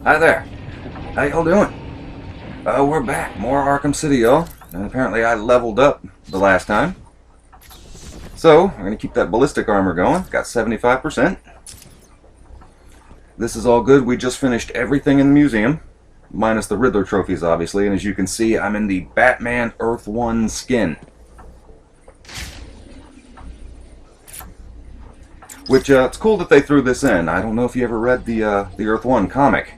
Hi there. How y'all doing? We're back. More Arkham City, y'all. And apparently I leveled up the last time. So, we're going to keep that ballistic armor going. Got 75%. This is all good. We just finished everything in the museum. Minus the Riddler trophies, obviously. And as you can see, I'm in the Batman Earth 1 skin. Which, it's cool that they threw this in. I don't know if you ever read the Earth 1 comic.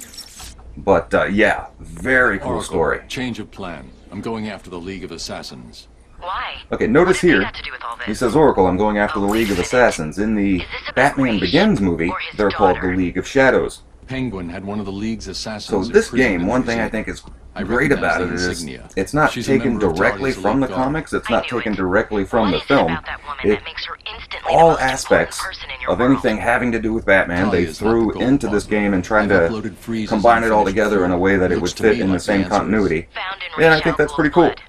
But, yeah, very cool Oracle, story. Change of plan. I'm going after the League of Assassins. Why? Okay, notice What does here, that to do with all this? he says, Oracle, I'm going after the League of Assassins. In the Batman Begins movie, they're called the League of Shadows. Penguin had one of the League's assassins. So this imprisoned game, in the one thing I museum. think is I great recognize about the it is insignia. it's not She's a taken member of directly Target's from the elite guard. comics, it's I not knew taken it. directly from What the is it film. about that woman It, that makes her instantly all the most aspects important person in your of world? anything having to do with Batman, Talia they is not the threw gold into this bugler. game and trying I've to uploaded freezes combine and it all finished together in a way that it would Looks to fit me in the like same answer is- continuity. Found in Yeah, I Ra's think al that's Ghul's pretty cool. blood.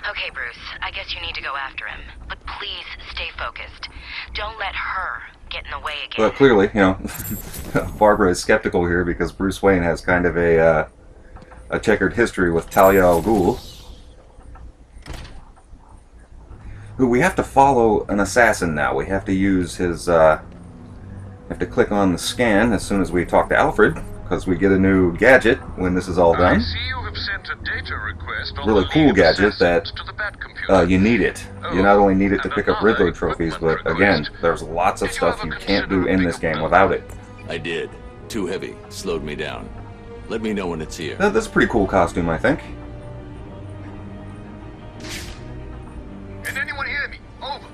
Okay, Bruce, I guess you need to go after him. But please stay focused. Don't let her get in the way again. Well, clearly, you know, Barbara is skeptical here because Bruce Wayne has kind of a checkered history with Talia al Ghul, who we have to follow an assassin now. We have to use his, have to click on the scan as soon as we talk to Alfred, because we get a new gadget when this is all I done. see you have sent a data request on Really the cool League of gadget that Assassins to the Batcomputer. you need it. You not only need it to pick up Riddler trophies, but again, there's lots of Did you stuff ever you can't do consider in a this bigger game build? without it. I did. Too heavy. Slowed me down. Let me know when it's here. That's a pretty cool costume, I think. Can anyone hear me? Over.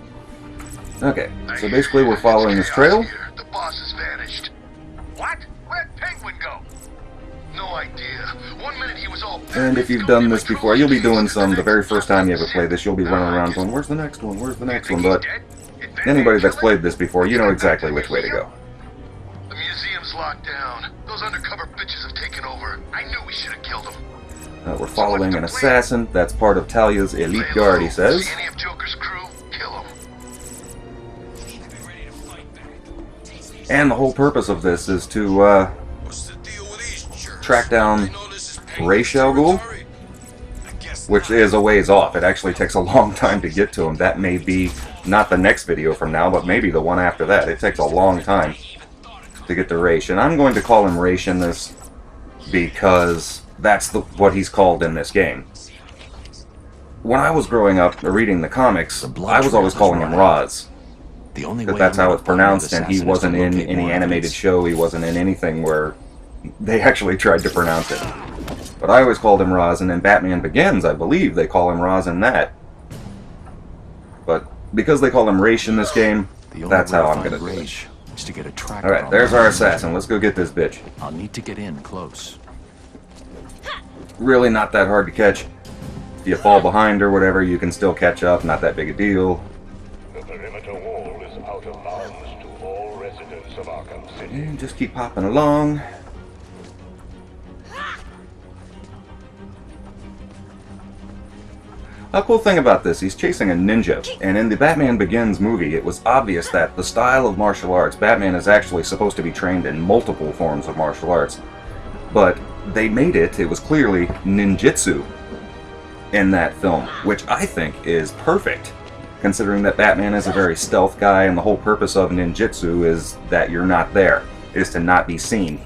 Okay, so basically we're following this trail. The boss has vanished. What? Where'd Penguin go? No idea. 1 minute he was all And if you've done this before, you'll be doing some, the very first time you ever play this, you'll be running around going, where's the next one, where's the next one? But anybody that's played this before, you know exactly which way to go. The museum's locked down. Those undercover bitches have taken over. I knew we should have killed them. We're following an assassin, that's part of Talia's elite guard, he says. See any of Joker's crew? Kill them. And the whole purpose of this is to track down Ra's al Ghul, which is a ways off. It actually takes a long time to get to him. That may be not the next video from now, but maybe the one after that. It takes a long time to get to Ra's, and I'm going to call him Ra's in this because that's what he's called in this game. When I was growing up reading the comics, I was always calling him Ra's. The only Because way that's I'm how gonna it's find that pronounced, and he assassin is wasn't to in locate any more animated evidence. show, he wasn't in anything where they actually tried to pronounce it. But I always called him Ra's, and in Batman Begins, I believe they call him Ra's in that. But because they call him Ra's in this game, The only that's way how to I'm find going to do it. Ra's is to get a tracker Alright, on there's him. our assassin. Let's go get this bitch. I'll need to get in close. Really not that hard to catch. If you fall behind or whatever, you can still catch up. Not that big a deal. The perimeter wall is out of bounds to all residents of Arkham City. And just keep hopping along. A cool thing about this, he's chasing a ninja, and in the Batman Begins movie, it was obvious that the style of martial arts, Batman is actually supposed to be trained in multiple forms of martial arts, but they made it was clearly ninjutsu in that film, which I think is perfect, considering that Batman is a very stealth guy, and the whole purpose of ninjutsu is that you're not there, is to not be seen.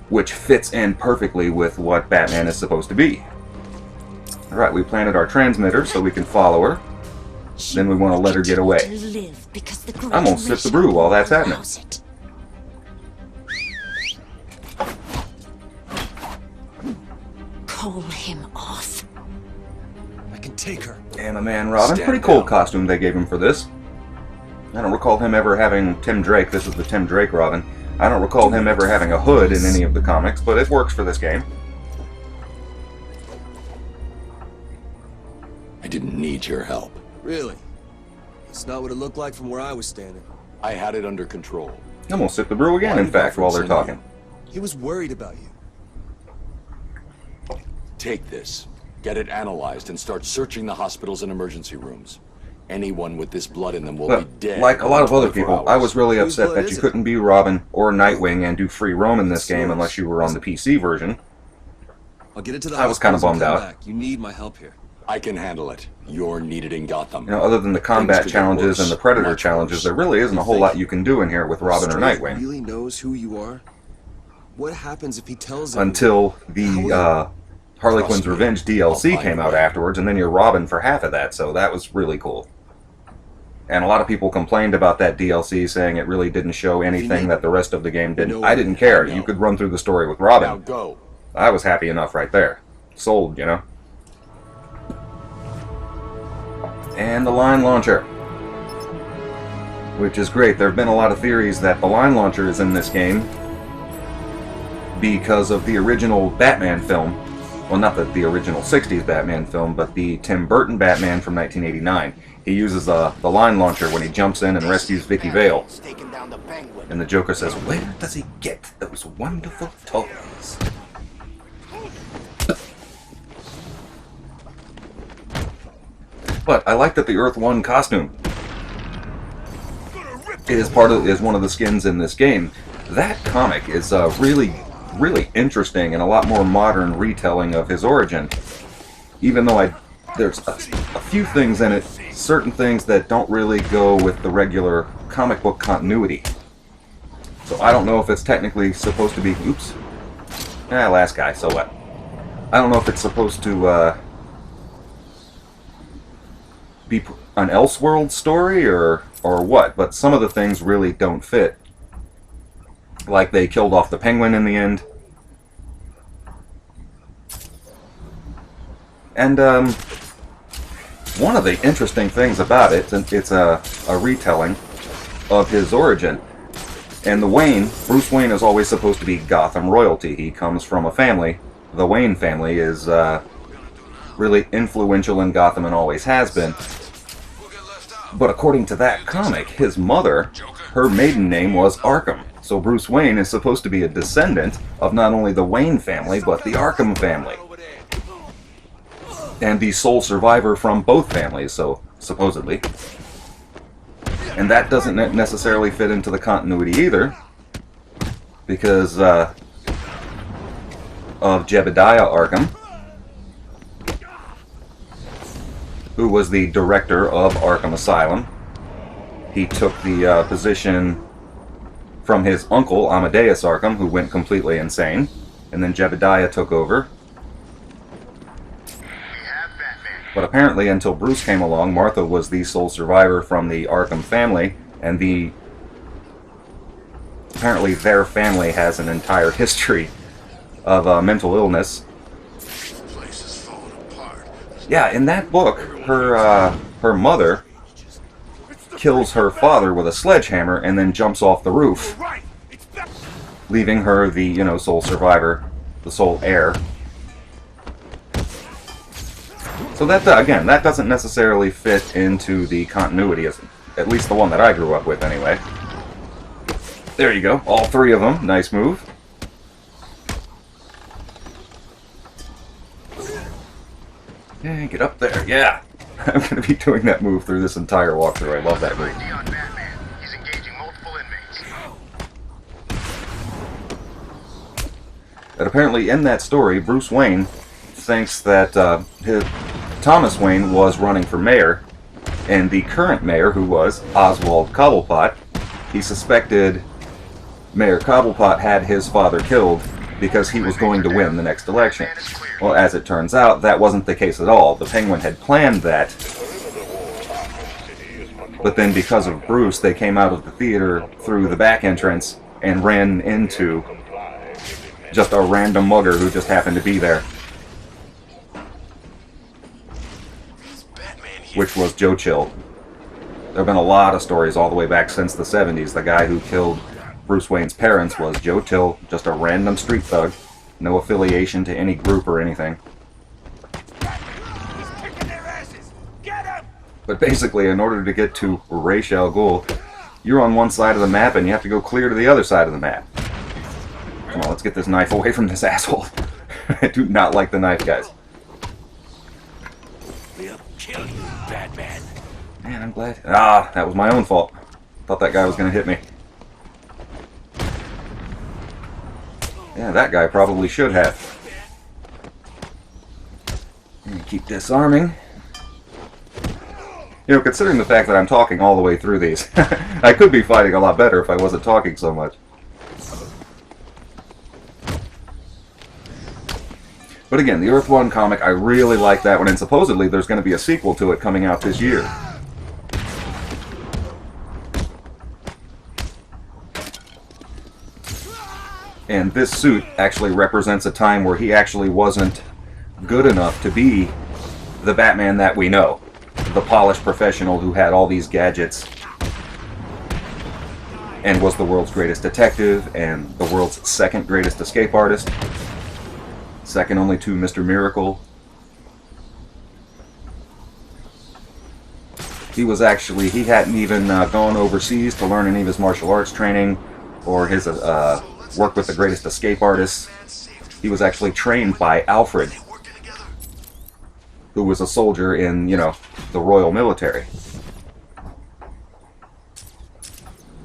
Which fits in perfectly with what Batman is supposed to be. Alright, we planted our transmitter so we can follow her. Then we want to let her get away. I'm gonna sip the brew while that's happening. Call him off. I can take her. And my man Robin, Stand pretty cool down. costume they gave him for this. I don't recall him ever having Tim Drake. This is the Tim Drake Robin. I don't recall him ever having a hood in any of the comics, but it works for this game. I didn't need your help. Really? It's not what it looked like from where I was standing. I had it under control. I'm gonna sip the brew again, Why in did fact, while they're Alfred send talking. you? He was worried about you. Take this. Get it analyzed and start searching the hospitals and emergency rooms. Anyone with this blood in them will But, be dead. like a lot of other 24 people, I hours. was really Whose upset blood that is you it? couldn't be Robin or Nightwing and do free roam in this game unless you were on the PC version. I'll get into the I was kinda hospitals and bummed come out. back. You need my help here. I can handle it. You're needed in Gotham. You know, other than the combat could get challenges worse, and the Predator much challenges, worse. there really isn't a whole lot you can do in here with Robin or Strafe Nightwing. really knows who you are? What happens if he tells everyone? Until the Harley Trust Quinn's me, Revenge DLC I'll find came a out way. afterwards, and then you're Robin for half of that, so that was really cool. And a lot of people complained about that DLC, saying it really didn't show anything that the rest of the game didn't. I didn't care. You could run through the story with Now Robin. go. I was happy enough right there. Sold, you know? And the line launcher. Which is great. There have been a lot of theories that the line launcher is in this game because of the original Batman film. Well, not the original 60s Batman film, but the Tim Burton Batman from 1989. He uses the line launcher when he jumps in and rescues Vicky Vale. And the Joker says, "Where does he get those wonderful toys?" But I like that the Earth 1 costume is one of the skins in this game. That comic is really interesting and a lot more modern retelling of his origin. Even though there's a few things in it, certain things that don't really go with the regular comic book continuity. So I don't know if it's technically supposed to be. Oops. Last guy. So what? I don't know if it's supposed to be an Elseworld story or what, but some of the things really don't fit. Like they killed off the Penguin in the end. And one of the interesting things about it, it's a retelling of his origin. And Bruce Wayne is always supposed to be Gotham royalty. He comes from a family. The Wayne family is really influential in Gotham and always has been. But according to that comic, his mother, her maiden name was Arkham. So Bruce Wayne is supposed to be a descendant of not only the Wayne family, but the Arkham family. And the sole survivor from both families, so supposedly. And that doesn't necessarily fit into the continuity either, because of Jebediah Arkham, who was the director of Arkham Asylum. He took the position from his uncle, Amadeus Arkham, who went completely insane, and then Jebediah took over. But apparently, until Bruce came along, Martha was the sole survivor from the Arkham family, and apparently their family has an entire history of mental illness. Yeah, in that book, her mother kills her father with a sledgehammer and then jumps off the roof, leaving her the sole survivor, the sole heir. So that, again, that doesn't necessarily fit into the continuity, at least the one that I grew up with anyway. There you go, all three of them. Nice move. Yeah, get up there, yeah. I'm going to be doing that move through this entire walkthrough. I love that move. ID on Batman. He's engaging multiple inmates. That apparently in that story, Bruce Wayne thinks that Thomas Wayne was running for mayor, and the current mayor, who was Oswald Cobblepot, he suspected Mayor Cobblepot had his father killed because he was going to win the next election. Well, as it turns out, that wasn't the case at all. The Penguin had planned that, but then because of Bruce, they came out of the theater through the back entrance and ran into just a random mugger who just happened to be there, which was Joe Chill. There have been a lot of stories all the way back since the 70s. The guy who killed Bruce Wayne's parents was Joe Chill, just a random street thug, no affiliation to any group or anything. But basically, in order to get to Ra's al Ghul, you're on one side of the map and you have to go clear to the other side of the map. Come on, let's get this knife away from this asshole. I do not like the knife, guys. We'll kill you, Batman. Man, I'm glad. Ah, that was my own fault. Thought that guy was going to hit me. Yeah, that guy probably should have. And keep disarming. You know, considering the fact that I'm talking all the way through these, I could be fighting a lot better if I wasn't talking so much. But again, the Earth 1 comic, I really like that one, and supposedly there's going to be a sequel to it coming out this year. And this suit actually represents a time where he actually wasn't good enough to be the Batman that we know. The polished professional who had all these gadgets and was the world's greatest detective and the world's second greatest escape artist. Second only to Mr. Miracle. He hadn't even gone overseas to learn any of his martial arts training or his work with the greatest escape artists. He was actually trained by Alfred, who was a soldier in, you know, the Royal Military.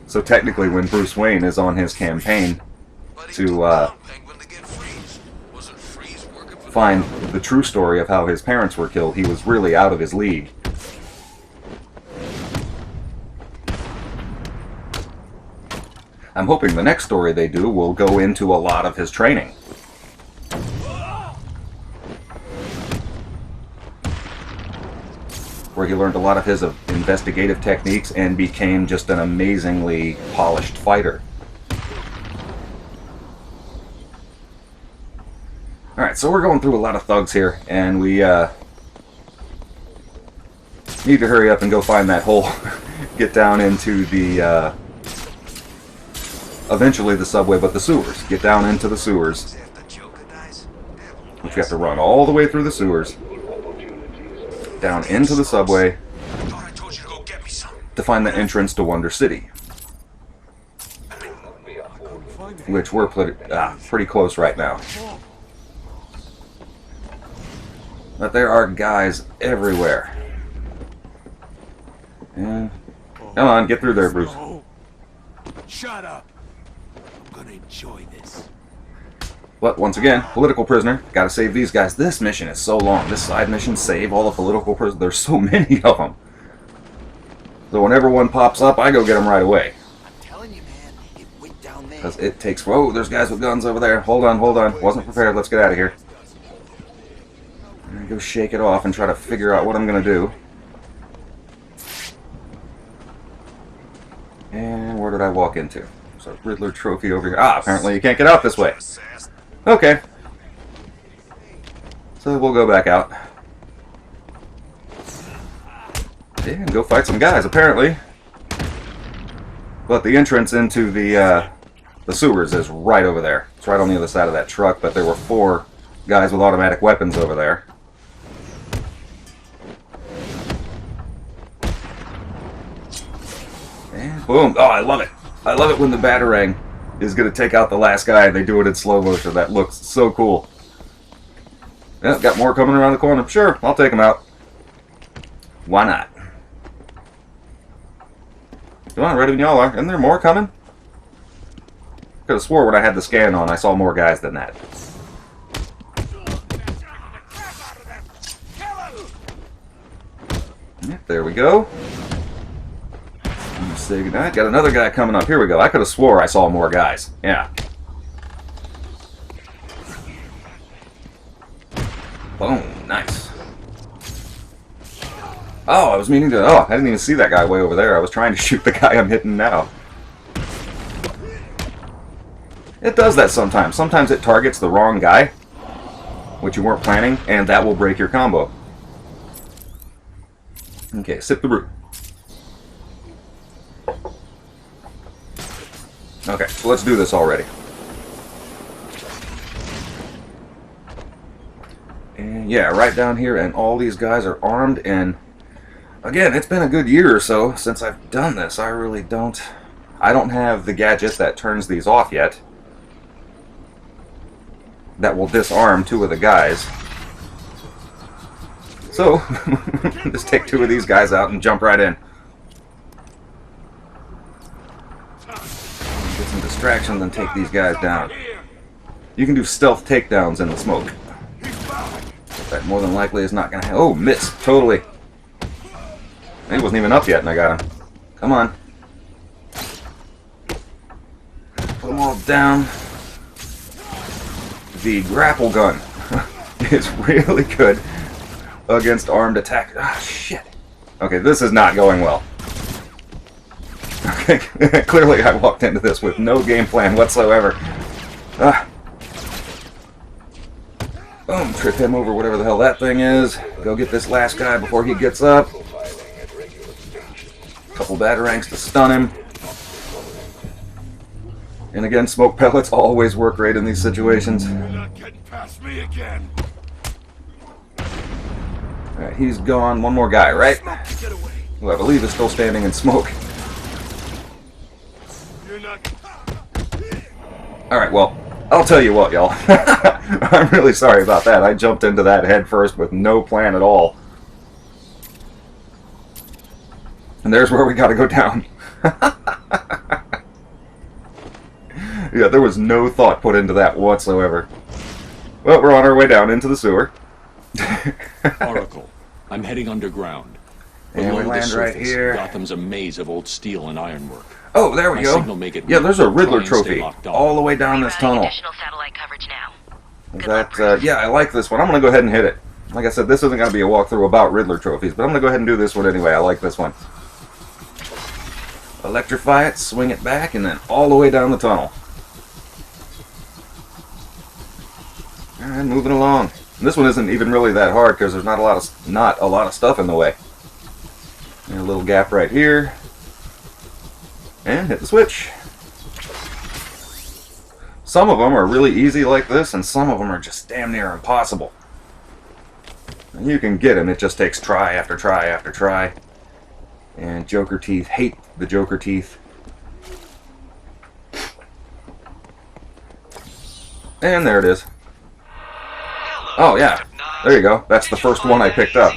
So technically when Bruce Wayne is on his campaign to find the true story of how his parents were killed, he was really out of his league. I'm hoping the next story they do will go into a lot of his training. Where he learned a lot of his investigative techniques and became just an amazingly polished fighter. Alright, so we're going through a lot of thugs here, and we need to hurry up and go find that hole. Get down into the, eventually the subway, but the sewers. Get down into the sewers. Which we have to run all the way through the sewers. Down into the subway to find the entrance to Wonder City. Which we're pretty close right now. But there are guys everywhere. And come on, get through there, Bruce. Shut up. I'm gonna enjoy this. But once again, political prisoner. Gotta save these guys. This mission is so long. This side mission, save all the political prisoners. There's so many of them. So whenever one pops up, I go get them right away. Because it takes... Whoa, there's guys with guns over there. Hold on, hold on. Wasn't prepared. Let's get out of here. I'm gonna go shake it off and try to figure out what I'm gonna do. And where did I walk into? So Riddler trophy over here. Ah, apparently you can't get out this way. Okay. So we'll go back out. Yeah, and go fight some guys, apparently. But the entrance into the sewers is right over there. It's right on the other side of that truck, but there were 4 guys with automatic weapons over there. And boom. Oh, I love it. I love it when the Batarang is going to take out the last guy and they do it in slow motion. That looks so cool. Yeah, got more coming around the corner. Sure, I'll take them out. Why not? Come on, ready when y'all are. Isn't there more coming? Could have swore when I had the scan on I saw more guys than that. Yep, there we go. Say goodnight. Got another guy coming up. Here we go. I could have swore I saw more guys. Yeah. Boom. Nice. Oh, I was meaning to... Oh, I didn't even see that guy way over there. I was trying to shoot the guy I'm hitting now. It does that sometimes. Sometimes it targets the wrong guy, which you weren't planning, and that will break your combo. Okay, sip the brew. Okay, so let's do this already. And yeah, right down here, and all these guys are armed, and again, it's been a good year or so since I've done this. I don't have the gadget that turns these off yet. That will disarm 2 of the guys. So, just take 2 of these guys out and jump right in. Get some distraction, then take these guys down. You can do stealth takedowns in the smoke. That more than likely is not going to happen. Oh, miss. Totally. He wasn't even up yet and I got him. Come on. Put them all down. The grapple gun is really good against armed attack. Ah, shit. Okay, this is not going well. Okay, clearly I walked into this with no game plan whatsoever. Ah. Boom, trip him over whatever the hell that thing is. Go get this last guy before he gets up. Couple batarangs to stun him. And again, smoke pellets always work great in these situations. You're not getting past me again. Alright, he's gone. One more guy, right? Get away. Who I believe is still standing in smoke. You're not. Alright, well, I'll tell you what, y'all. I'm really sorry about that. I jumped into that head first with no plan at all. And there's where we gotta go down. Yeah, there was no thought put into that whatsoever. Well, we're on our way down into the sewer. Oracle, I'm heading underground. And we Below the land right surface, here. Gotham's a maze of old steel and ironwork. Oh, there we My go. signal may get Yeah, there's a weak, but Riddler try and stay trophy locked on. all the way down this Rerouting tunnel. additional satellite coverage now. Good luck, That, Bruce. yeah, I like this one. I'm going to go ahead and hit it. Like I said, this isn't going to be a walkthrough about Riddler trophies, but I'm going to go ahead and do this one anyway. I like this one. Electrify it, swing it back, and then all the way down the tunnel. And moving along. And this one isn't even really that hard because there's not a lot of stuff in the way. And a little gap right here. And hit the switch. Some of them are really easy like this, and some of them are just damn near impossible. And you can get them, it just takes try after try after try. And Joker teeth, hate the Joker teeth. And there it is. Oh yeah, there you go. That's the first one I picked up.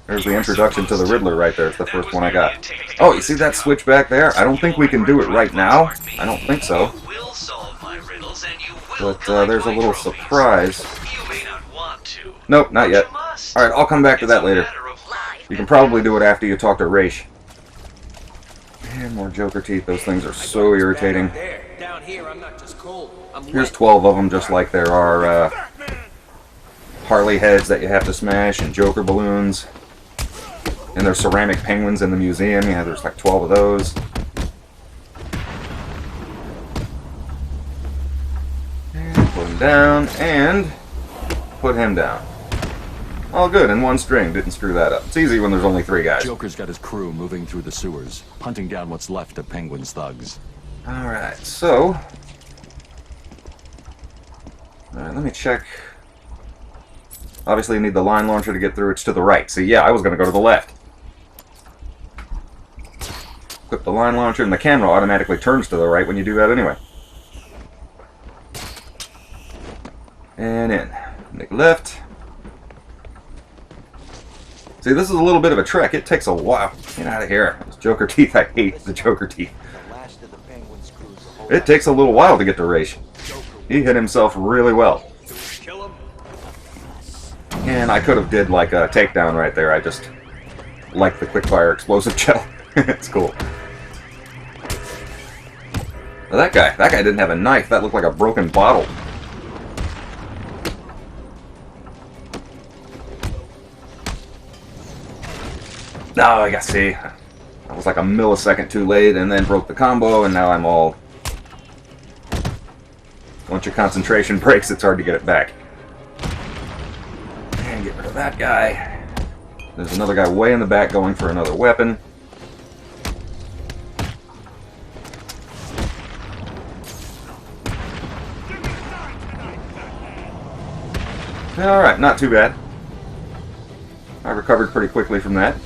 There's the introduction to the Riddler right there. It's the first one I got. Oh, you see that switch back there? I don't think we can do it right now. I don't think so. But there's a little surprise. Nope, not yet. Alright, I'll come back to that later. You can probably do it after you talk to Raish. And more Joker teeth. Those things are so irritating. Down here, I'm not just cold. Here's 12 of them, just like there are Harley heads that you have to smash, and Joker balloons. And there's ceramic penguins in the museum. Yeah, there's like 12 of those. And put him down, and put him down. All good, in one string. Didn't screw that up. It's easy when there's only 3 guys. Joker's got his crew moving through the sewers, hunting down what's left of Penguin's thugs. Alright, so... Alright, let me check. Obviously you need the line launcher to get through. It's to the right. See, yeah, I was going to go to the left. Equip the line launcher, and the camera automatically turns to the right when you do that anyway. And in. Make left. See, this is a little bit of a trek. It takes a while. Get out of here. Those Joker teeth, I hate the Joker teeth. It takes a little while to get to Raish. He hit himself really well. And I could have did like a takedown right there. I just like the quickfire explosive shell. It's cool. Now that guy didn't have a knife. That looked like a broken bottle. No, I got see. I was like a millisecond too late and then broke the combo, and now I'm all... Once your concentration breaks, it's hard to get it back. And get rid of that guy. There's another guy way in the back going for another weapon. Alright, not too bad. I recovered pretty quickly from that.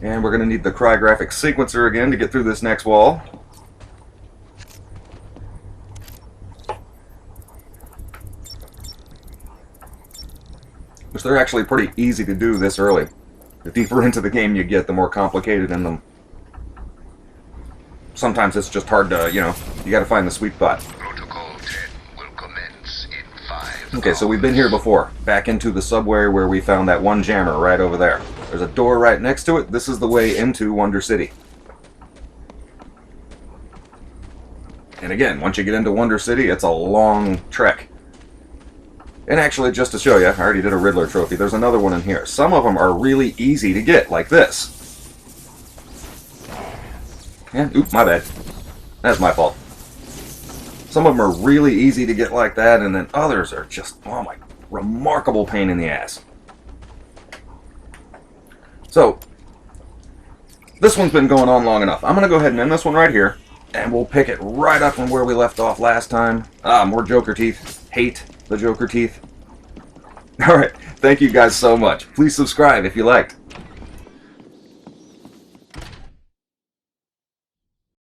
And we're going to need the cryographic sequencer again to get through this next wall. they're actually pretty easy to do this early. The deeper into the game you get, the more complicated in them. Sometimes it's just hard to, you know, you gotta find the sweet spot. Protocol 10 will commence in 5 Okay, so we've been here before. Back into the subway where we found that one jammer right over there. There's a door right next to it. This is the way into Wonder City. And again, once you get into Wonder City, it's a long trek. And actually, just to show you, I already did a Riddler trophy. There's another one in here. Some of them are really easy to get, like this. Yeah, oop, my bad. That's my fault. Some of them are really easy to get like that, and then others are just, oh my, remarkable pain in the ass. So, this one's been going on long enough. I'm going to go ahead and end this one right here, and we'll pick it right up from where we left off last time. More Joker teeth. Hate the Joker teeth. Alright, thank you guys so much. Please subscribe if you liked.